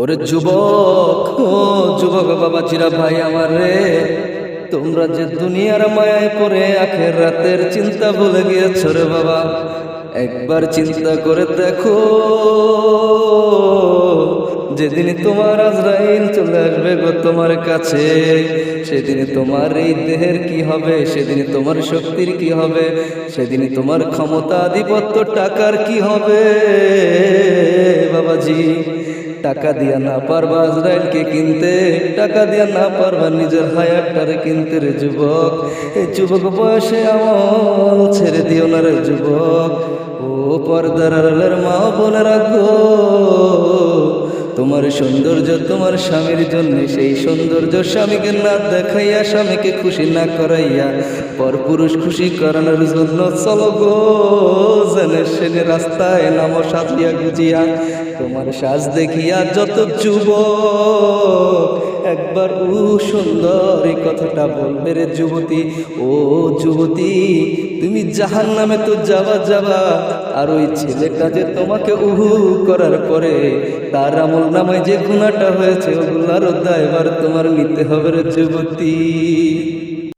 ওরে যুবক, ও যুবক বাবাজিরা, ভাই আমার রে, তোমরা যে দুনিয়ার মায়ায় পড়ে আখিরাতের চিন্তা ভুলে গিয়েছো রে বাবা। একবার চিন্তা করে দেখো, যেদিন তোমার আজরাইল চলে আসবে গো তোমার কাছে, সেদিন তোমার এই দেহের কি হবে, সেদিন তোমার শক্তির কি হবে, সেদিন তোমার ক্ষমতা আধিপত্য টাকার কি হবে বাবাজি। টাকা দিয়া না পারবা আজরাইলকে কিনতে, টাকা দিয়া না পারবা নিজের হায়াতটারে কিনতে রে যুবক। এই যুবক বয়সে আমল ছেড়ে দিও না রে যুবক। ও পর্দার আড়ালের মা বোনেরা গো, তোমার সৌন্দর্য তোমার স্বামীর জন্য, সেই সৌন্দর্য স্বামীকে না দেখাইয়া, স্বামীকে খুশি না করাইয়া পরপুরুষ খুশি করানোর জন্য চলো গো জেনে সেনে রাস্তায় নামো সাজিয়া গুজিয়া। তোমার সাজ দেখিয়া যত যুবক একবার ও সুন্দর এই কথাটা বলবে রে যুবতী। ও যুবতী, তুমি জাহান্নামে তো যাবা, আর ওই ছেলেটা যে তোমাকে উহু করার পরে তার আমল নামায় যে গুনাহটা হয়েছে, ওগুলারও দায়ভার তোমার নিতে হবে রে যুবতী।